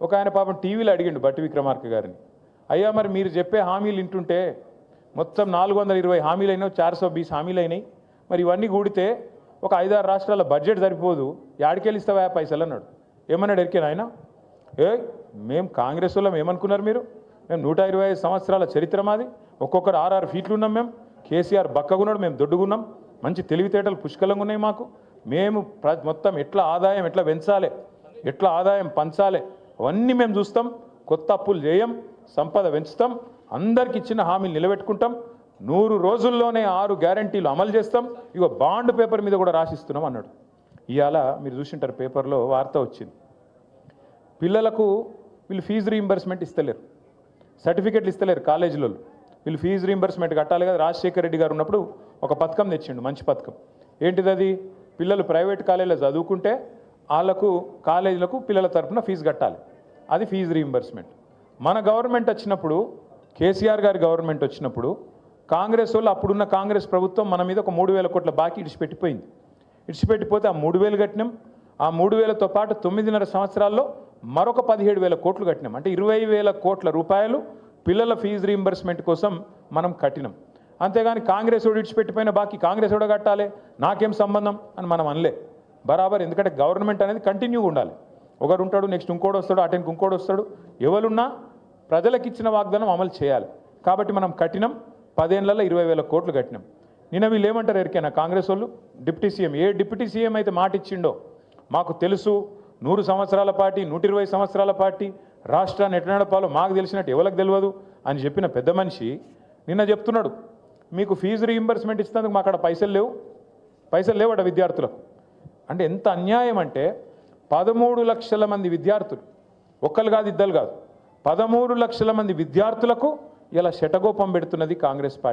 ఒక ఆయన పాపం టీవీలో అడిగిండు బట్టి విక్రమార్క గారిని, అయ్యా మరి మీరు చెప్పే హామీలు వింటుంటే మొత్తం 420 హామీలు అయినాయి, 420 హామీలు అయినాయి, మరి ఇవన్నీ కూడితే ఒక 5-6 రాష్ట్రాల బడ్జెట్ సరిపోదు, యాడికెళ్ళి ఇస్తావా పైసలు అన్నాడు. ఏమన్నాడు ఎరికేనా ఆయన? మేము కాంగ్రెస్ వాళ్ళం ఏమనుకున్నారు మీరు? మేము 125 సంవత్సరాల చరిత్ర మాది, ఒక్కొక్కరు 6 ఫీట్లు ఉన్నాం, మేము కేసీఆర్ బక్కగున్నాడు, మేము దొడ్డుగున్నాం, మంచి తెలివితేటలు పుష్కలంగా ఉన్నాయి మాకు, మేము మొత్తం ఎట్లా ఆదాయం ఎట్లా పెంచాలి, ఎట్లా ఆదాయం పంచాలి అవన్నీ మేము చూస్తాం, కొత్త అప్పులు చేయం, సంపద పెంచుతాం, అందరికి ఇచ్చిన హామీలు నిలబెట్టుకుంటాం, 100 రోజుల్లోనే 6 గ్యారంటీలు అమలు చేస్తాం, ఇగో బాండ్ పేపర్ మీద కూడా రాసిస్తున్నాం అన్నాడు. ఇవాళ మీరు చూసింటారు పేపర్లో వార్త వచ్చింది, పిల్లలకు వీళ్ళు ఫీజు రీయింబర్స్మెంట్ ఇస్తలేరు, సర్టిఫికెట్లు ఇస్తలేరు కాలేజీలో, వీళ్ళు ఫీజు రీయింబర్స్మెంట్ కట్టాలి కదా. రాజశేఖర్ రెడ్డి గారు ఉన్నప్పుడు ఒక పథకం తెచ్చిండు, మంచి పథకం. ఏంటిది అది? పిల్లలు ప్రైవేట్ కాలేజీలో చదువుకుంటే వాళ్ళకు కాలేజీలకు పిల్లల తరఫున ఫీజు కట్టాలి, అది ఫీజు రీయింబర్స్మెంట్. మన గవర్నమెంట్ వచ్చినప్పుడు, కేసీఆర్ గారి గవర్నమెంట్ వచ్చినప్పుడు కాంగ్రెస్ వాళ్ళు, అప్పుడున్న కాంగ్రెస్ ప్రభుత్వం మన మీద ఒక 3,000 కోట్ల బాకీ ఇడిచిపెట్టిపోయింది. ఇడిచిపెట్టిపోతే ఆ 3,000 కట్టినాం, ఆ 3,000తో పాటు 9.5 సంవత్సరాల్లో మరొక 17,000 కోట్లు కట్టినాం. అంటే 20,000 కోట్ల రూపాయలు పిల్లల ఫీజు రీయింబర్స్మెంట్ కోసం మనం కట్టినాం. అంతేగాని కాంగ్రెస్ వాడు ఇడిచిపెట్టిపోయిన బాకీ కాంగ్రెస్ వాడు కట్టాలి, నాకేం సంబంధం అని మనం అనలే. బరాబర్, ఎందుకంటే గవర్నమెంట్ అనేది కంటిన్యూగా ఉండాలి. ఒకరు ఉంటాడు, నెక్స్ట్ ఇంకోటి వస్తాడు, అటెంకి ఇంకోటి వస్తాడు, ఎవరున్నా ప్రజలకు ఇచ్చిన వాగ్దానం అమలు చేయాలి. కాబట్టి మనం కట్టినాం, 10 ఏళ్లలో 20,000 కోట్లు కట్టినాం. నిన్న వీళ్ళు ఏమంటారు ఎరికైనా కాంగ్రెస్ వాళ్ళు? డిప్యూటీ సీఎం, ఏ డిప్యూటీ సీఎం అయితే మాట ఇచ్చిండో మాకు తెలుసు, 100 సంవత్సరాల పార్టీ, 120 సంవత్సరాల పార్టీ, రాష్ట్రాన్ని ఎట్లా నడపాలో మాకు తెలిసినట్టు ఎవరికి తెలియదు అని చెప్పిన పెద్ద మనిషి నిన్న చెప్తున్నాడు, మీకు ఫీజు రీయింబర్స్మెంట్ ఇచ్చినందుకు మా అక్కడ పైసలు లేవట విద్యార్థులకు. అంటే ఎంత అన్యాయం అంటే 13 లక్షల మంది విద్యార్థులు, ఒక్కరు కాదు ఇద్దరు కాదు, 13 లక్షల మంది విద్యార్థులకు ఇలా శటగోపం పెడుతున్నది కాంగ్రెస్ పార్టీ.